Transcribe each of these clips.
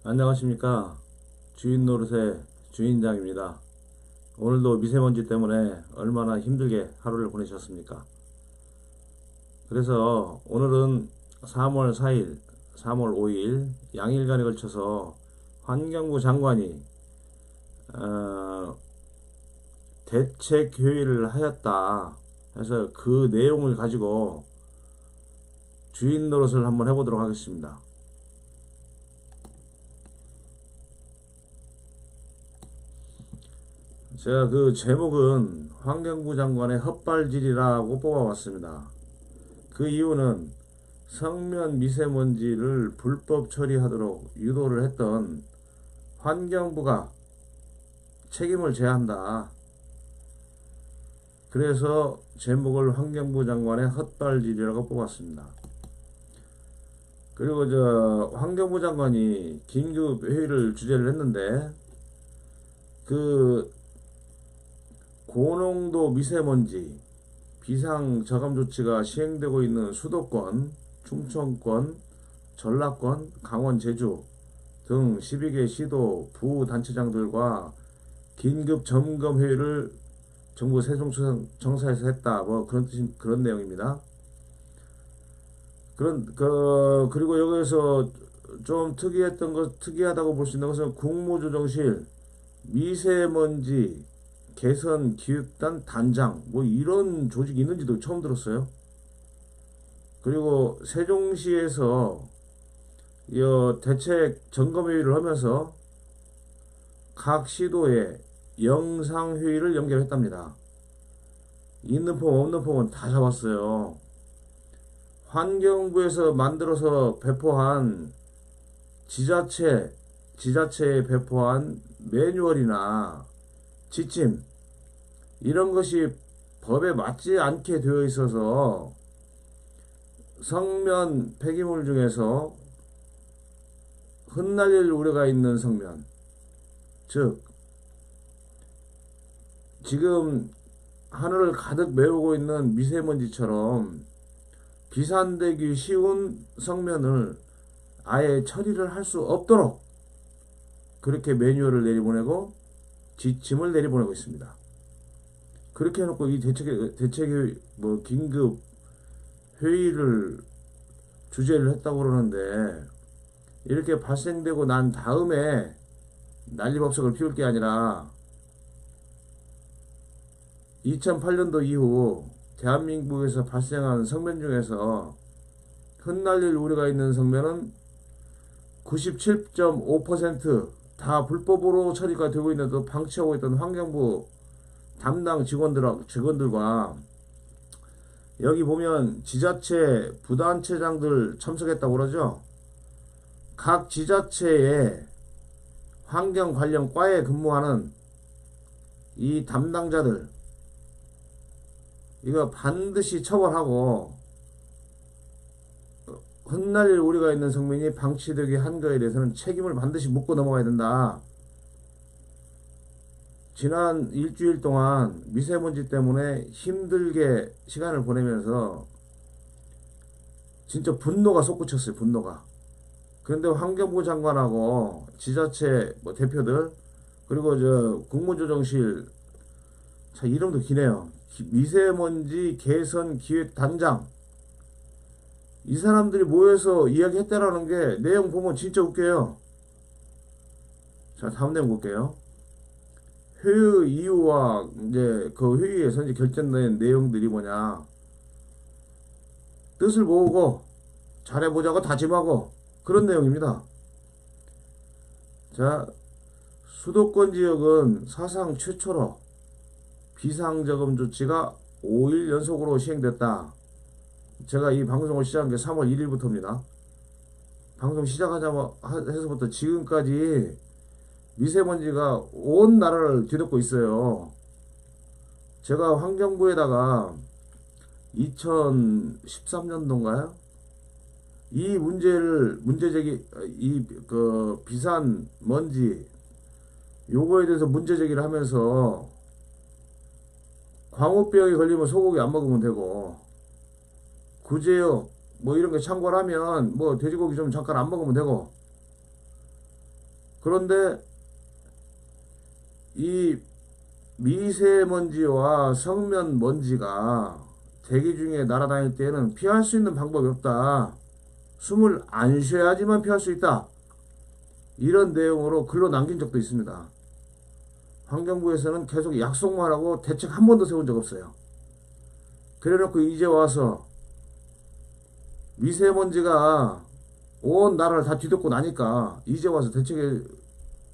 안녕하십니까. 주인 노릇의 주인장입니다. 오늘도 미세먼지 때문에 얼마나 힘들게 하루를 보내셨습니까? 그래서 오늘은 3월 4일, 3월 5일 양일간에 걸쳐서 환경부 장관이 대책회의를 하였다 해서 그 내용을 가지고 주인 노릇을 한번 해보도록 하겠습니다. 제가 그 제목은 환경부 장관의 헛발질이라고 뽑아왔습니다. 그 이유는 성면 미세먼지를 불법 처리하도록 유도를 했던 환경부가 책임을 져야 한다. 그래서 제목을 환경부 장관의 헛발질이라고 뽑았습니다. 그리고 환경부 장관이 긴급 회의를 주재를 했는데 그 고농도 미세먼지 비상 저감 조치가 시행되고 있는 수도권, 충청권, 전라권, 강원, 제주 등 12개 시도 부단체장들과 긴급 점검 회의를 정부 세종청사에서 했다. 뭐 그런 내용입니다. 그리고 여기서 좀 특이하다고 볼 수 있는 것은 국무조정실 미세먼지 개선 기획단 단장 뭐 이런 조직이 있는지도 처음 들었어요. 그리고 세종시에서 대책 점검회의를 하면서 각 시도에 영상회의를 연결했답니다. 있는 폼 없는 폼은 다 잡았어요. 환경부에서 만들어서 배포한 지자체에 배포한 매뉴얼이나 지침 이런 것이 법에 맞지 않게 되어 있어서 성면 폐기물 중에서 흩날릴 우려가 있는 성면, 즉 지금 하늘을 가득 메우고 있는 미세먼지처럼 비산되기 쉬운 성면을 아예 처리를 할 수 없도록 그렇게 매뉴얼을 내려보내고 지침을 내려보내고 있습니다. 그렇게 해놓고 이 대책의 긴급 회의를 주재를 했다고 그러는데 이렇게 발생되고 난 다음에 난리법석을 피울 게 아니라 2008년도 이후 대한민국에서 발생한 성면 중에서 흩날릴 우려가 있는 성면은 97.5% 다 불법으로 처리가 되고 있는데도 방치하고 있던 환경부 담당 직원들과 여기 보면 지자체 부단체장들 참석했다고 그러죠. 각 지자체의 환경 관련 과에 근무하는 이 담당자들 이거 반드시 처벌하고 흩날릴 우려가 있는 성면이 방치되게 한 거에 대해서는 책임을 반드시 묻고 넘어가야 된다. 지난 일주일 동안 미세먼지 때문에 힘들게 시간을 보내면서 진짜 분노가 솟구쳤어요. 분노가. 그런데 환경부 장관하고 지자체 대표들 그리고 국무조정실 이름도 기네요. 미세먼지 개선 기획단장 이 사람들이 모여서 이야기했다라는 게 내용 보면 진짜 웃겨요. 자, 다음 내용 볼게요. 회의 이유와 이제 그 회의에서 이제 결정된 내용들이 뭐냐. 뜻을 모으고 잘해보자고 다짐하고 그런 내용입니다. 자, 수도권 지역은 사상 최초로 비상저감 조치가 5일 연속으로 시행됐다. 제가 이 방송을 시작한 게 3월 1일부터입니다. 방송 시작하자마자부터 지금까지 미세먼지가 온 나라를 뒤덮고 있어요. 제가 환경부에다가 2013년도인가요? 이 비산 먼지 요거에 대해서 문제제기를 하면서 광우병이 걸리면 소고기 안 먹으면 되고 구제역 뭐 이런 게 참고를 하면 뭐 돼지고기 좀 잠깐 안 먹으면 되고 그런데 이 미세먼지와 성면 먼지가 대기 중에 날아다닐 때는 피할 수 있는 방법이 없다. 숨을 안 쉬어야지만 피할 수 있다. 이런 내용으로 글로 남긴 적도 있습니다. 환경부에서는 계속 약속만 하고 대책 한 번도 세운 적 없어요. 그래놓고 이제 와서 미세먼지가 온 나라를 다 뒤덮고 나니까 이제 와서 대책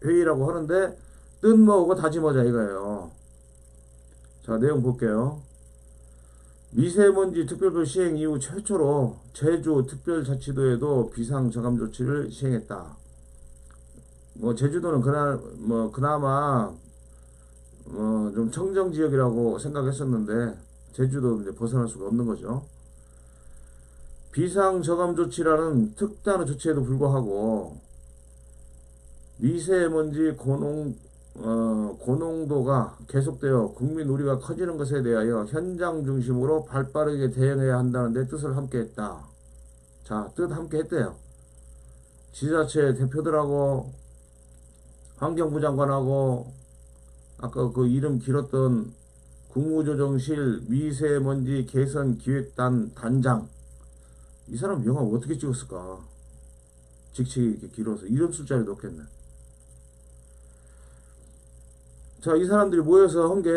회의라고 하는데 뜬모으고 다짐하자 이거예요. 자, 내용 볼게요. 미세먼지 특별법 시행 이후 최초로 제주 특별자치도에도 비상저감 조치를 시행했다. 뭐 제주도는 그나마 좀 청정 지역이라고 생각했었는데 제주도 이제 벗어날 수가 없는 거죠. 비상저감 조치라는 특단의 조치에도 불구하고 미세먼지 고농도가 계속되어 국민 우려가 커지는 것에 대하여 현장 중심으로 발빠르게 대응해야 한다는 데 뜻을 함께 했다. 자, 뜻 함께 했대요. 지자체 대표들하고 환경부 장관하고 아까 그 이름 길었던 국무조정실 미세먼지 개선 기획단 단장, 이 사람 영화 어떻게 찍었을까? 직책이 이렇게 길어서 이름 숫자를 넣겠네. 자, 이 사람들이 모여서 한 게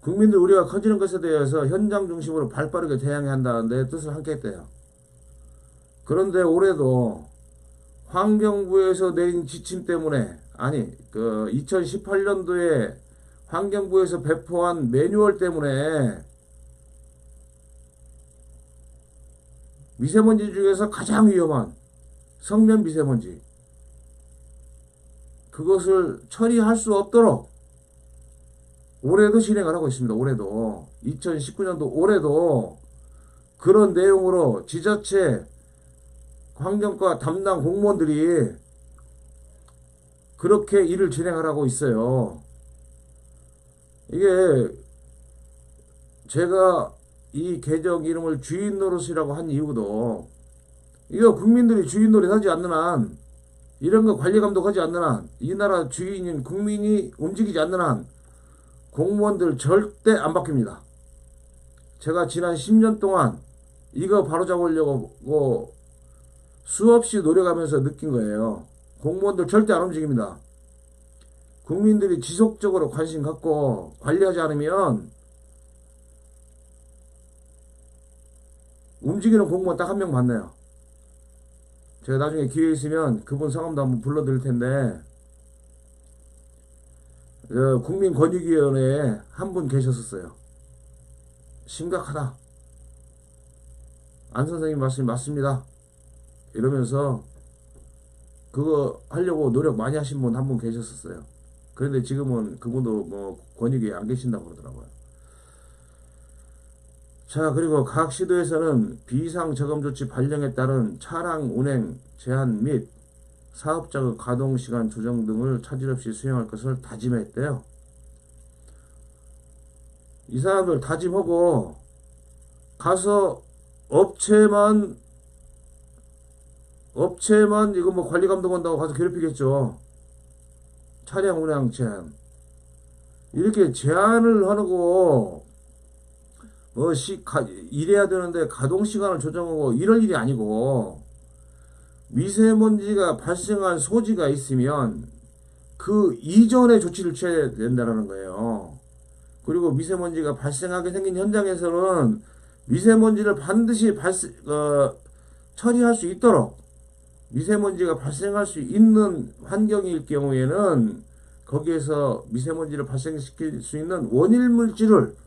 국민들 우려가 커지는 것에 대해서 현장 중심으로 발빠르게 대응해야 한다는데 뜻을 함께 했대요. 그런데 올해도 환경부에서 내린 지침 때문에, 아니 2018년도에 환경부에서 배포한 매뉴얼 때문에 미세먼지 중에서 가장 위험한 성면 미세먼지, 그것을 처리할 수 없도록 올해도 진행을 하고 있습니다. 올해도 2019년도 올해도 그런 내용으로 지자체 환경과 담당 공무원들이 그렇게 일을 진행하라고 있어요. 이게 제가 이 계정 이름을 주인 노릇이라고 한 이유도, 이거 국민들이 주인 노릇 하지 않는 한, 이런 거 관리 감독하지 않는 한, 이 나라 주인인 국민이 움직이지 않는 한 공무원들 절대 안 바뀝니다. 제가 지난 10년 동안 이거 바로잡으려고 수없이 노력하면서 느낀 거예요. 공무원들 절대 안 움직입니다. 국민들이 지속적으로 관심 갖고 관리하지 않으면 움직이는 공무원 딱 한 명 만나요. 제가 나중에 기회 있으면 그분 성함도 한번 불러드릴 텐데, 국민권익위원회에 한 분 계셨었어요. 심각하다. 안 선생님 말씀이 맞습니다. 이러면서 그거 하려고 노력 많이 하신 분 한 분 계셨었어요. 그런데 지금은 그분도 뭐 권익위에 안 계신다고 그러더라고요. 자, 그리고 각 시도에서는 비상저감조치 발령에 따른 차량 운행 제한 및 사업장의 가동시간 조정 등을 차질 없이 수행할 것을 다짐했대요. 이 사람들 다짐하고 가서 업체만 이거 뭐 관리 감독한다고 가서 괴롭히겠죠. 차량 운행 제한. 이렇게 제한을 하고 일해야 되는데 가동시간을 조정하고 이럴 일이 아니고, 미세먼지가 발생할 소지가 있으면 그 이전에 조치를 취해야 된다는 거예요. 그리고 미세먼지가 발생하게 생긴 현장에서는 미세먼지를 반드시 처리할 수 있도록, 미세먼지가 발생할 수 있는 환경일 경우에는 거기에서 미세먼지를 발생시킬 수 있는 원일 물질을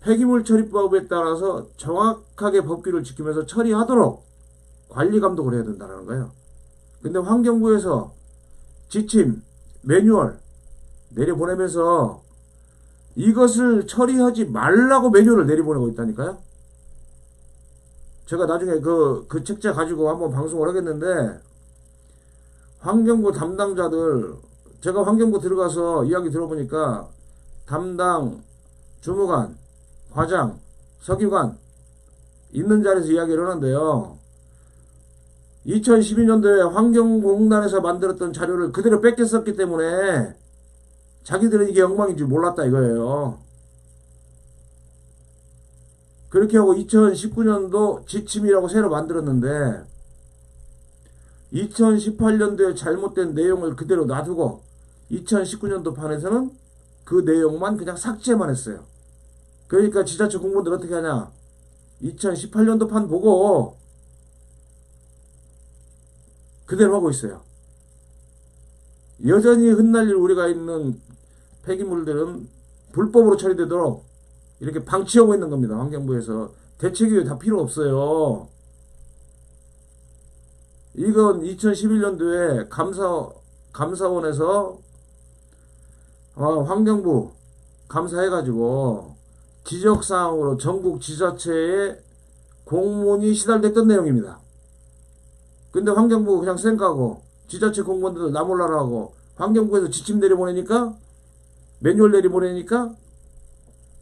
폐기물 처리법에 따라서 정확하게 법규를 지키면서 처리하도록 관리 감독을 해야 된다는 거예요. 근데 환경부에서 지침, 매뉴얼 내려보내면서 이것을 처리하지 말라고 매뉴얼을 내려보내고 있다니까요. 제가 나중에 그 책자 가지고 한번 방송을 하겠는데, 환경부 담당자들, 제가 환경부 들어가서 이야기 들어보니까 담당 주무관, 과장, 서기관 있는 자리에서 이야기를 하는데요. 2012년도에 환경공단에서 만들었던 자료를 그대로 뺏겼었기 때문에 자기들은 이게 엉망인 줄 몰랐다 이거예요. 그렇게 하고 2019년도 지침이라고 새로 만들었는데 2018년도에 잘못된 내용을 그대로 놔두고 2019년도 판에서는 그 내용만 그냥 삭제만 했어요. 그러니까 지자체 공무원들 어떻게 하냐, 2018년도 판 보고 그대로 하고 있어요. 여전히 흩날릴 우리가 있는 폐기물들은 불법으로 처리되도록 이렇게 방치하고 있는 겁니다. 환경부에서 대책이 다 필요 없어요. 이건 2011년도에 감사원에서 환경부 감사해가지고 지적사항으로 전국 지자체에 공문이 시달됐던 내용입니다. 근데 환경부 그냥 쌩까고 지자체 공무원들 나 몰라라 하고 환경부에서 지침 내려보내니까, 매뉴얼 내려보내니까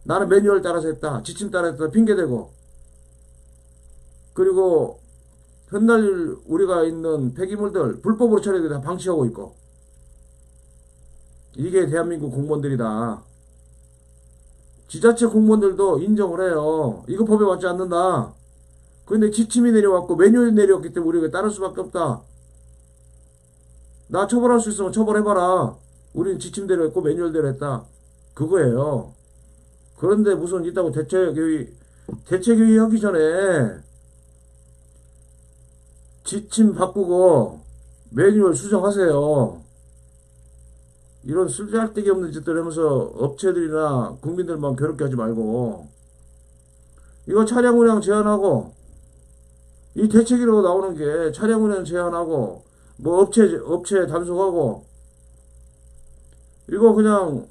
나는 매뉴얼 따라서 했다, 지침 따라서 했다 핑계대고, 그리고 흩날릴 우리가 있는 폐기물들 불법으로 처리돼 다 방치하고 있고, 이게 대한민국 공무원들이다. 지자체 공무원들도 인정을 해요. 이거 법에 맞지 않는다. 그런데 지침이 내려왔고 매뉴얼이 내려왔기 때문에 우리가 따를 수밖에 없다. 나 처벌할 수 있으면 처벌해봐라. 우리는 지침대로 했고 매뉴얼대로 했다. 그거예요. 그런데 무슨 있다고 대책회의 하기 전에 지침 바꾸고 매뉴얼 수정하세요. 이런 쓸데기 없는 짓들 하면서 업체들이나 국민들만 괴롭게 하지 말고, 이거 차량 운행 제한하고, 이 대책이라고 나오는 게 차량 운행 제한하고 뭐 업체 단속하고, 이거 그냥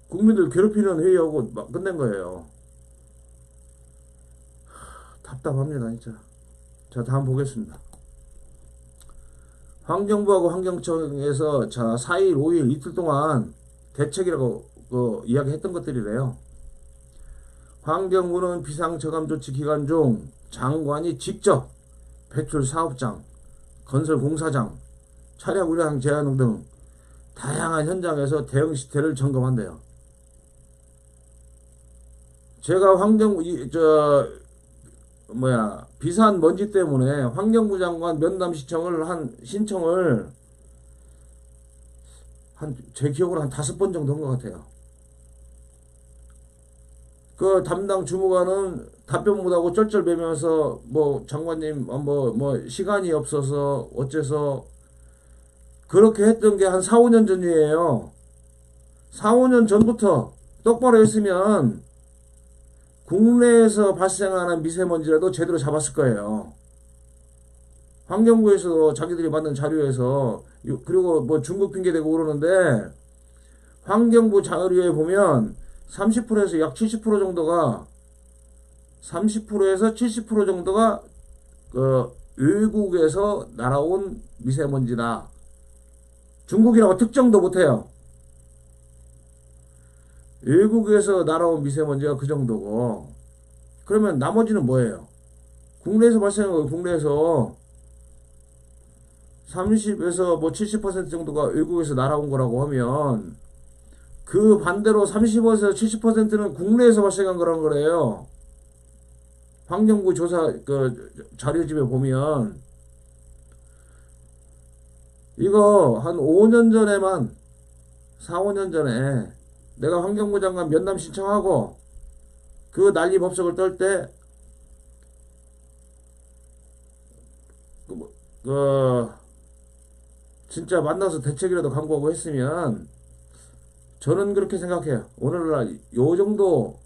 국민들 괴롭히는 회의하고 막 끝낸 거예요. 답답합니다 진짜. 자, 다음 보겠습니다. 환경부하고 환경청에서 4일, 5일 이틀 동안 대책이라고 이야기했던 것들이래요. 환경부는 비상저감조치 기간 중 장관이 직접 배출 사업장, 건설 공사장, 차량 운행 제한 등 다양한 현장에서 대응 시태를 점검한대요. 제가 비산 먼지 때문에 환경부 장관 면담 신청을 제 기억으로 한 5번 정도 한 것 같아요. 그 담당 주무관은 답변 못하고 쩔쩔매면서 장관님 시간이 없어서 어째서, 그렇게 했던 게 한 4, 5년 전이에요. 4, 5년 전부터 똑바로 했으면 국내에서 발생하는 미세먼지라도 제대로 잡았을 거예요. 환경부에서 자기들이 만든 자료에서, 그리고 중국 핑계대고 그러는데, 환경부 자료에 보면 30%에서 약 70% 정도가 30%에서 70% 정도가 외국에서 날아온 미세먼지다. 중국이라고 특정도 못해요. 외국에서 날아온 미세먼지가 그 정도고, 그러면 나머지는 뭐예요? 국내에서 발생한 거예요. 국내에서 30에서 70% 정도가 외국에서 날아온 거라고 하면, 그 반대로 30에서 70%는 국내에서 발생한 거라는 거래요. 환경부 조사 자료집에 보면, 이거 한 5년 전에만, 4, 5년 전에 내가 환경부 장관 면담 신청하고 그 난리 법석을 떨 때 진짜 만나서 대책이라도 강구하고 했으면, 저는 그렇게 생각해요. 오늘날 요 정도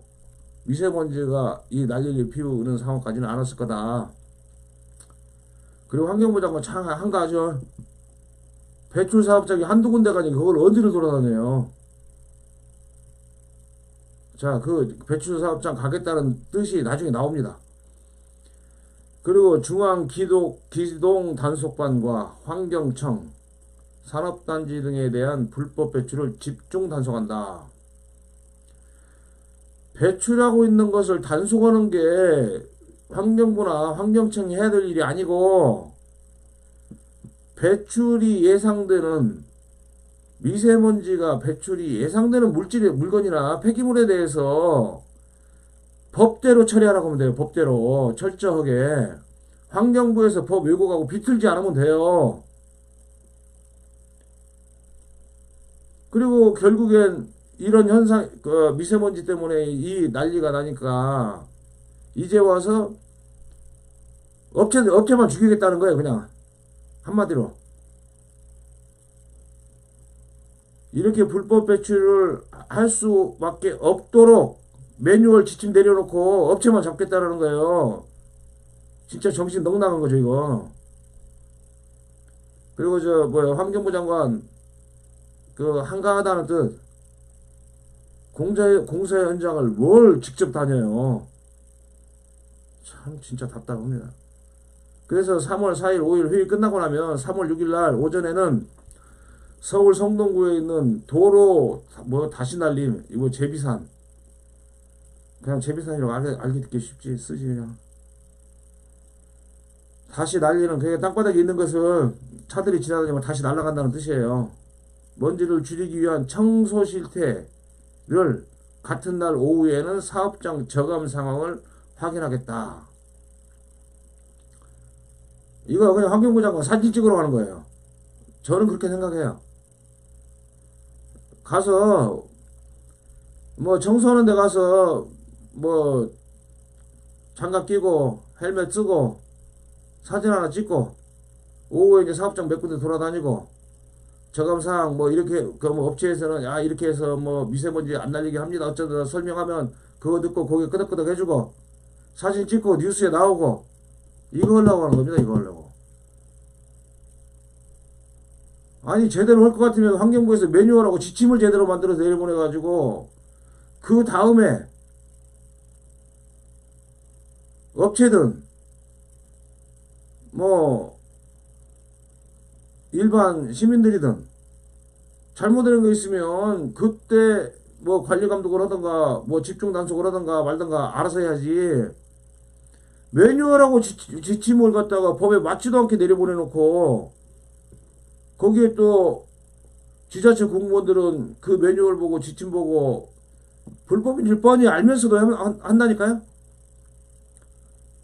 미세먼지가 이 난리를 피우는 상황까지는 안 왔을 거다. 그리고 환경부 장관 참 한가하죠. 배출 사업장이 한두 군데가 아니고 그걸 어디를 돌아다녀요. 자, 그 배출 사업장 가겠다는 뜻이 나중에 나옵니다. 그리고 기동 단속반과 환경청, 산업단지 등에 대한 불법 배출을 집중 단속한다. 배출하고 있는 것을 단속하는 게 환경부나 환경청이 해야 될 일이 아니고, 배출이 예상되는 미세먼지가 배출이 예상되는 물건이나 폐기물에 대해서 법대로 처리하라고 하면 돼요. 법대로 철저하게 환경부에서 법 왜곡하고 비틀지 않으면 돼요. 그리고 결국엔 이런 현상, 미세먼지 때문에 이 난리가 나니까 이제 와서 업체만 죽이겠다는 거예요. 그냥 한마디로 이렇게 불법 배출을 할 수밖에 없도록 매뉴얼 지침 내려놓고 업체만 잡겠다는 거예요. 진짜 정신 넉 나간 거죠 이거. 그리고 환경부 장관 한가하다는 뜻 공사 현장을 뭘 직접 다녀요. 참 진짜 답답합니다. 그래서 3월 4일 5일 회의 끝나고 나면 3월 6일 날 오전에는 서울 성동구에 있는 도로 다시 날림 이거 제비산 그냥 제비산이라고 알기 듣기 쉽지 쓰지 그냥 다시 날리는 그게 땅바닥에 있는 것을 차들이 지나다니면 다시 날아간다는 뜻이에요. 먼지를 줄이기 위한 청소 실태를 같은 날 오후에는 사업장 저감 상황을 확인하겠다. 이거 그냥 환경부 장관 사진 찍으러 가는 거예요. 저는 그렇게 생각해요. 가서 청소하는 데 가서 장갑 끼고 헬멧 쓰고 사진 하나 찍고 오후에 이제 사업장 몇 군데 돌아다니고 저감사항 이렇게 업체에서는 이렇게 해서 미세먼지 안 날리게 합니다 어쩌다 설명하면 그거 듣고 고개 끄덕끄덕 해주고 사진 찍고 뉴스에 나오고 이거 하려고 하는 겁니다. 이거 하려고. 아니 제대로 할 것 같으면 환경부에서 매뉴얼하고 지침을 제대로 만들어서 내려보내가지고 그 다음에 업체든 일반 시민들이든 잘못된 거 있으면 그때 관리 감독을 하던가 집중 단속을 하던가 말던가 알아서 해야지. 매뉴얼하고 지침을 갖다가 법에 맞지도 않게 내려보내놓고 거기에 또 지자체 공무원들은 그 매뉴얼 보고 지침 보고 불법인 줄 뻔히 알면서도 한다니까요.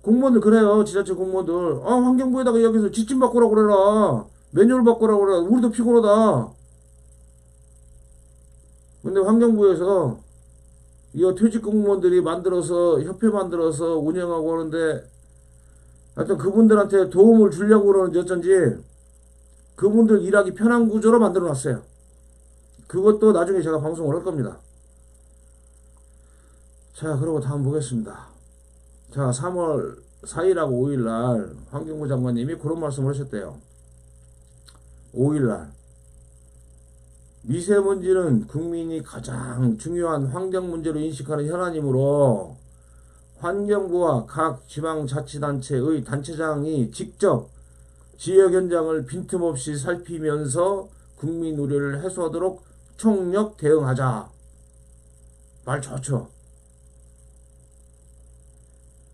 공무원들 그래요. 지자체 공무원들 환경부에다가 여기서 지침 바꾸라고 그래라 매뉴얼 바꾸라고 그래라 우리도 피곤하다. 근데 환경부에서 이 퇴직 공무원들이 만들어서 협회 만들어서 운영하고 하는데 하여튼 그분들한테 도움을 주려고 그러는지 어쩐지 그분들 일하기 편한 구조로 만들어 놨어요. 그것도 나중에 제가 방송을 할 겁니다. 자, 그리고 다음 보겠습니다. 자, 3월 4일하고 5일날 환경부 장관님이 그런 말씀을 하셨대요. 5일날 미세먼지는 국민이 가장 중요한 환경 문제로 인식하는 현안이므로 환경부와 각 지방자치단체의 단체장이 직접 지역 현장을 빈틈없이 살피면서 국민 우려를 해소하도록 총력 대응하자. 말 좋죠.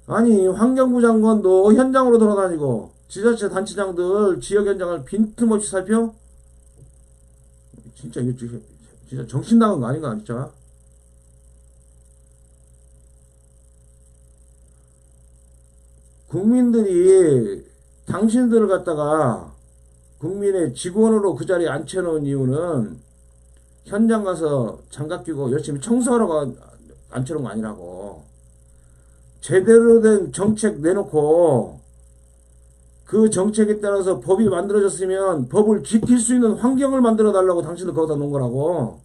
아니 환경부 장관도 현장으로 돌아다니고 지자체 단체장들 지역 현장을 빈틈없이 살펴? 진짜 이거 진짜 정신 나간 거 아닌가 진짜? 국민들이 당신들을 갖다가 국민의 직원으로 그 자리에 앉혀놓은 이유는 현장 가서 장갑 끼고 열심히 청소하러 앉혀놓은 거 아니라고. 제대로 된 정책 내놓고 그 정책에 따라서 법이 만들어졌으면 법을 지킬 수 있는 환경을 만들어 달라고 당신들 거기다 놓은 거라고.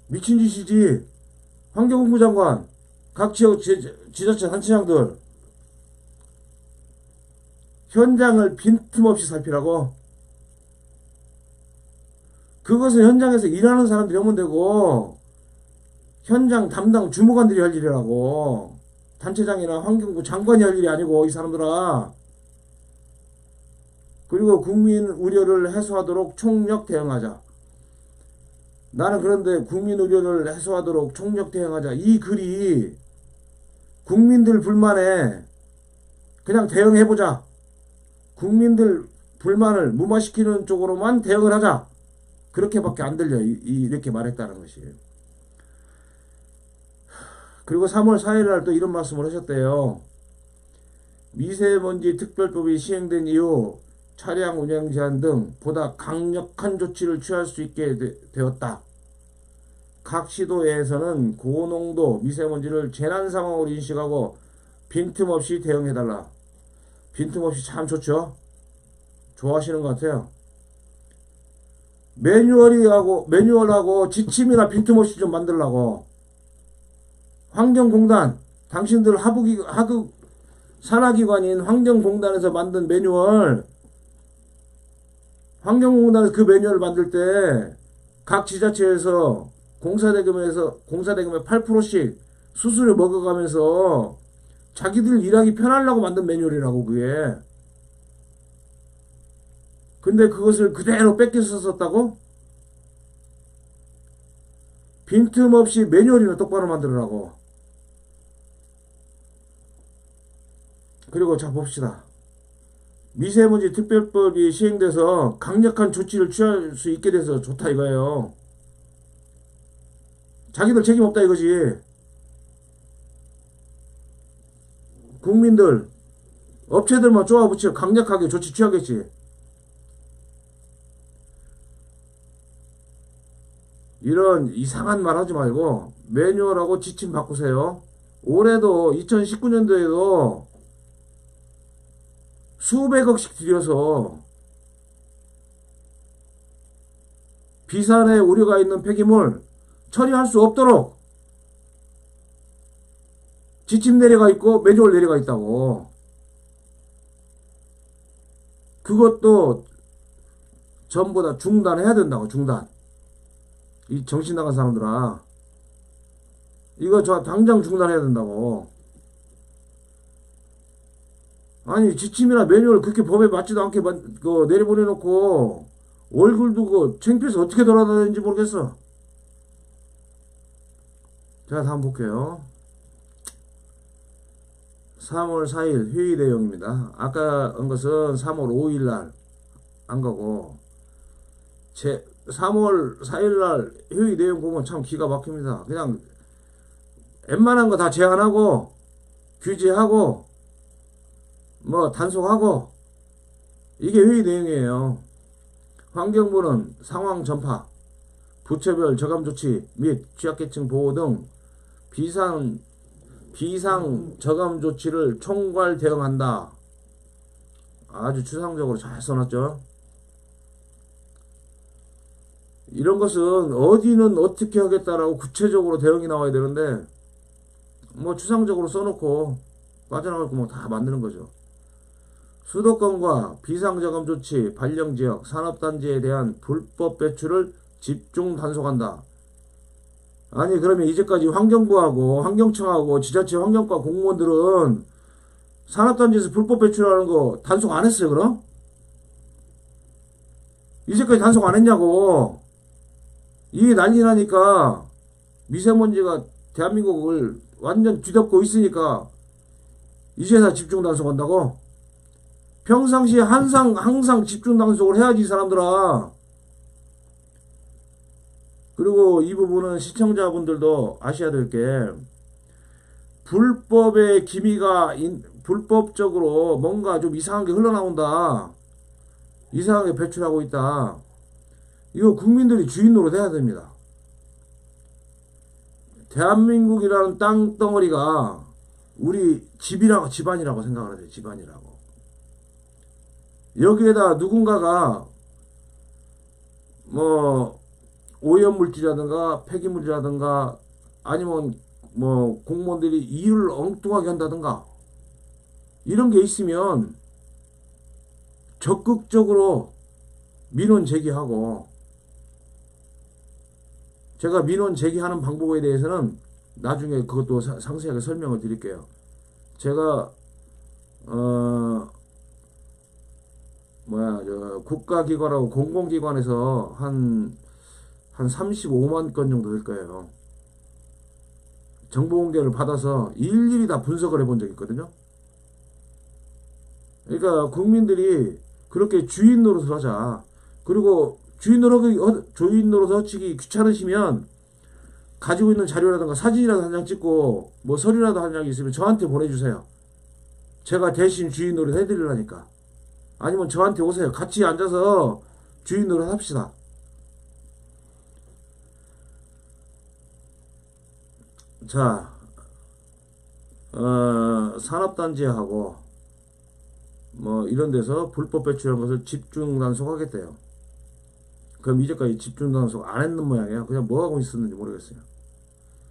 미친 짓이지. 환경부 장관, 각 지역 지자체 단체장들 현장을 빈틈없이 살피라고. 그것은 현장에서 일하는 사람들이 하면 되고 현장 담당 주무관들이 할 일이라고. 단체장이나 환경부 장관이 할 일이 아니고 이 사람들아. 그리고 국민 우려를 해소하도록 총력 대응하자. 나는 그런데 국민 우려를 해소하도록 총력 대응하자 이 글이 국민들 불만에 그냥 대응해보자 국민들 불만을 무마시키는 쪽으로만 대응을 하자. 그렇게밖에 안 들려. 이렇게 말했다는 것이. 그리고 3월 4일 날 또 이런 말씀을 하셨대요. 미세먼지 특별법이 시행된 이후 차량 운행 제한 등 보다 강력한 조치를 취할 수 있게 되었다. 각 시도에서는 고농도 미세먼지를 재난 상황으로 인식하고 빈틈없이 대응해달라. 빈틈없이 참 좋죠. 좋아하시는 것 같아요. 매뉴얼하고 지침이나 빈틈없이 좀 만들라고. 환경공단, 당신들 하급 산하기관인 환경공단에서 만든 매뉴얼, 환경공단에서 그 매뉴얼을 만들 때 각 지자체에서 공사대금의 8%씩 수수료 먹어가면서 자기들 일하기 편하려고 만든 매뉴얼이라고 그게. 근데 그것을 그대로 뺏겨서 썼다고? 빈틈없이 매뉴얼이나 똑바로 만들으라고. 그리고 자 봅시다. 미세먼지 특별법이 시행돼서 강력한 조치를 취할 수 있게 돼서 좋다 이거예요. 자기들 책임 없다 이거지. 국민들, 업체들만 쪼아붙여 강력하게 조치 취하겠지. 이런 이상한 말 하지 말고 매뉴얼하고 지침 바꾸세요. 올해도 2019년도에도 수백억씩 들여서 비산에 우려가 있는 폐기물 처리할 수 없도록 지침 내려가 있고 매뉴얼 내려가 있다고. 그것도 전부 다 중단해야 된다고. 중단. 이 정신 나간 사람들아, 이거 저 당장 중단해야 된다고. 아니 지침이나 매뉴얼 그렇게 법에 맞지도 않게 내려보내놓고 얼굴 두고 창피해서 어떻게 돌아다니는지 모르겠어. 자 다음 볼게요. 3월 4일 회의 내용입니다. 아까 한 것은 3월 5일날 한 거고, 3월 4일날 회의 내용 보면 참 기가 막힙니다. 그냥 웬만한 거 다 제한하고 규제하고 뭐 단속하고, 이게 회의 내용이에요. 환경부는 상황 전파, 부처별 저감 조치 및 취약계층 보호 등 비상 저감 조치를 총괄 대응한다. 아주 추상적으로 잘 써놨죠. 이런 것은 어디는 어떻게 하겠다라고 구체적으로 대응이 나와야 되는데 뭐 추상적으로 써놓고 빠져나갈 구멍 다 만드는 거죠. 수도권과 비상저감 조치 발령지역 산업단지에 대한 불법 배출을 집중 단속한다. 아니 그러면 이제까지 환경부하고 환경청하고 지자체 환경과 공무원들은 산업단지에서 불법 배출하는 거 단속 안 했어요 그럼? 이제까지 단속 안 했냐고. 이게 난리 나니까 미세먼지가 대한민국을 완전 뒤덮고 있으니까 이제야 집중 단속한다고? 평상시에 항상 집중 단속을 해야지 이 사람들아. 그리고 이 부분은 시청자분들도 아셔야 될 게, 불법의 기미가 불법적으로 뭔가 좀 이상한 게 흘러나온다, 이상하게 배출하고 있다, 이거 국민들이 주인 노릇해야 됩니다. 대한민국이라는 땅덩어리가 우리 집안이라고 생각을 해요. 집안이라고. 여기에다 누군가가 뭐 오염물질이라든가 폐기물이라든가 아니면 뭐 공무원들이 일을 엉뚱하게 한다든가 이런 게 있으면 적극적으로 민원 제기하고, 제가 민원 제기하는 방법에 대해서는 나중에 그것도 상세하게 설명을 드릴게요. 제가 국가기관하고 공공기관에서 한 35만 건 정도 될 거예요. 정보 공개를 받아서 일일이 다 분석을 해본 적이 있거든요. 그러니까 국민들이 그렇게 주인 노릇을 하자. 그리고 주인 노릇 허치기 귀찮으시면 가지고 있는 자료라든가 사진이라도 한 장 찍고 뭐 서류라도 한 장 있으면 저한테 보내주세요. 제가 대신 주인 노릇 해드리려니까. 아니면 저한테 오세요. 같이 앉아서 주인 노릇 합시다. 자, 산업단지하고 뭐 이런 데서 불법 배출한 것을 집중 단속하겠대요. 그럼 이제까지 집중 단속 안 했는 모양이에요. 그냥 뭐 하고 있었는지 모르겠어요.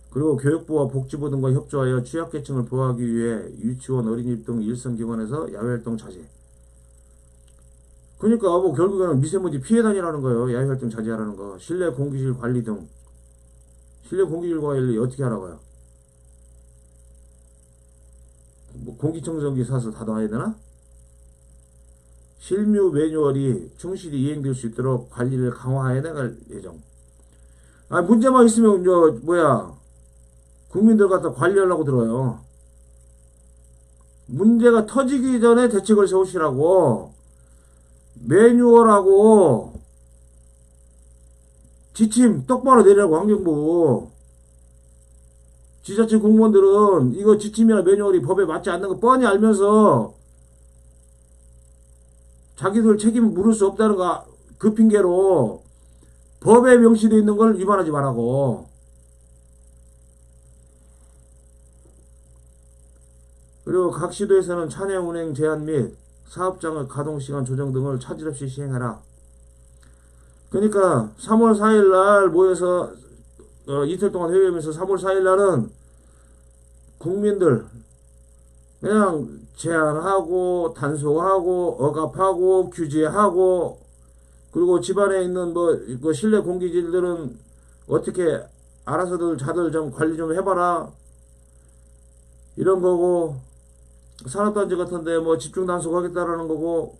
그리고 교육부와 복지부 등과 협조하여 취약계층을 보호하기 위해 유치원, 어린이집 등 일선기관에서 야외활동 자제. 그러니까 뭐 결국에는 미세먼지 피해 다니라는 거예요. 야외활동 자제하라는 거. 실내 공기질 관리 등. 실내 공기질 관리 어떻게 하라고요? 뭐 공기청정기 사서 다 놔야 되나? 실무 매뉴얼이 충실히 이행될 수 있도록 관리를 강화해 나갈 예정. 아, 문제만 있으면 국민들 갖다 관리하려고 들어요. 문제가 터지기 전에 대책을 세우시라고. 매뉴얼하고 지침 똑바로 내리라고. 환경부 지자체 공무원들은 이거 지침이나 매뉴얼이 법에 맞지 않는 거 뻔히 알면서 자기들 책임을 물을 수 없다는 거 그 핑계로 법에 명시되어 있는 걸 위반하지 말라고. 그리고 각 시도에서는 차량 운행 제한 및 사업장의 가동시간 조정 등을 차질 없이 시행하라. 그러니까 3월 4일 날 모여서 이틀 동안 회의하면서 3월 4일 날은 국민들 그냥 제한하고 단속하고 억압하고 규제하고, 그리고 집안에 있는 그 실내 공기질들은 어떻게 알아서들 자들 좀 관리 좀 해봐라 이런 거고, 산업단지 같은데 뭐 집중 단속하겠다라는 거고.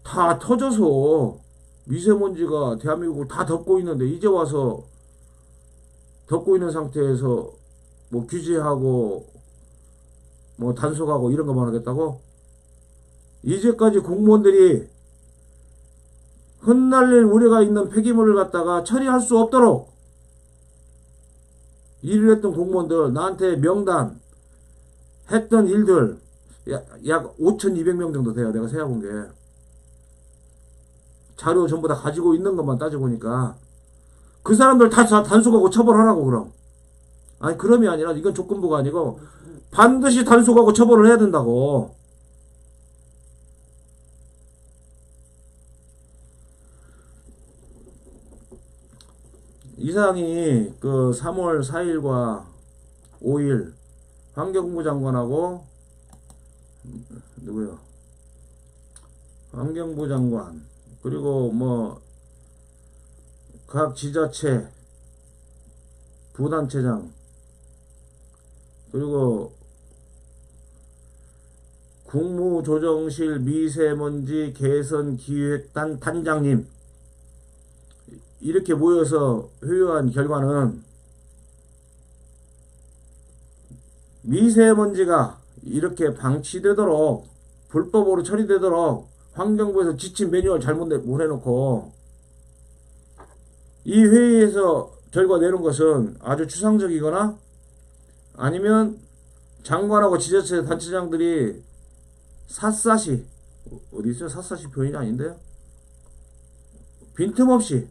다 터져서 미세먼지가 대한민국을 다 덮고 있는데 이제 와서 덮고 있는 상태에서 뭐 규제하고 뭐 단속하고 이런 거만 하겠다고? 이제까지 공무원들이 흩날릴 우려가 있는 폐기물을 갖다가 처리할 수 없도록 일을 했던 공무원들 나한테 명단 했던 일들 약 5,200명 정도 돼요. 내가 세어본 게. 자료 전부 다 가지고 있는 것만 따져보니까 그 사람들 다 단속하고 처벌하라고. 그럼 아니 그럼이 아니라 이건 조건부가 아니고 반드시 단속하고 처벌을 해야 된다고. 이상이 그 3월 4일과 5일 환경부 장관하고 누구요? 환경부 장관 그리고 뭐 각 지자체 부단체장 그리고 국무조정실 미세먼지 개선 기획단 단장님 이렇게 모여서 회의한 결과는 미세먼지가 이렇게 방치되도록 불법으로 처리되도록 환경부에서 지침 매뉴얼 잘못 보내놓고 이 회의에서 결과 내놓은 것은 아주 추상적이거나 아니면 장관하고 지자체 단체장들이 샅샅이 어디 있어요? 샅샅이 표현이 아닌데요? 빈틈없이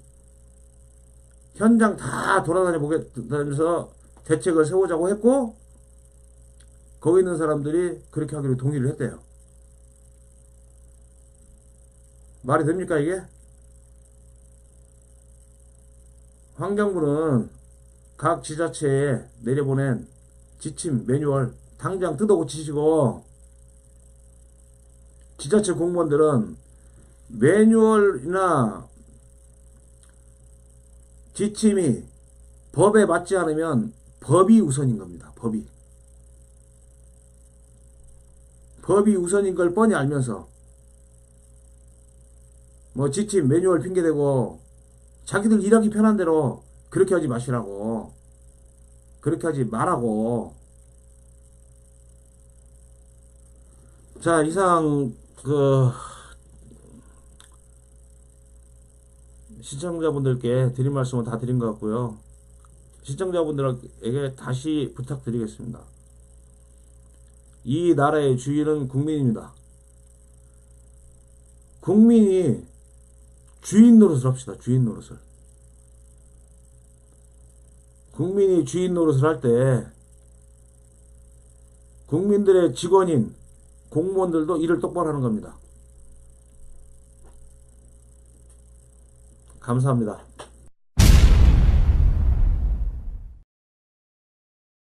현장 다 돌아다녀 보면서 대책을 세우자고 했고 거기 있는 사람들이 그렇게 하기로 동의를 했대요. 말이 됩니까 이게? 환경부는 각 지자체에 내려보낸 지침 매뉴얼 당장 뜯어 고치시고 지자체 공무원들은 매뉴얼이나 지침이 법에 맞지 않으면 법이 우선인 겁니다. 법이 우선인 걸 뻔히 알면서 뭐 지침 매뉴얼 핑계대고 자기들 일하기 편한 대로 그렇게 하지 마시라고. 그렇게 하지 말라고. 자, 이상 그 시청자분들께 드린 말씀은 다 드린 것 같고요. 시청자분들에게 다시 부탁드리겠습니다. 이 나라의 주인은 국민입니다. 국민이 주인 노릇을 합시다. 주인 노릇을. 국민이 주인 노릇을 할 때 국민들의 직원인 공무원들도 일을 똑바로 하는 겁니다. 감사합니다.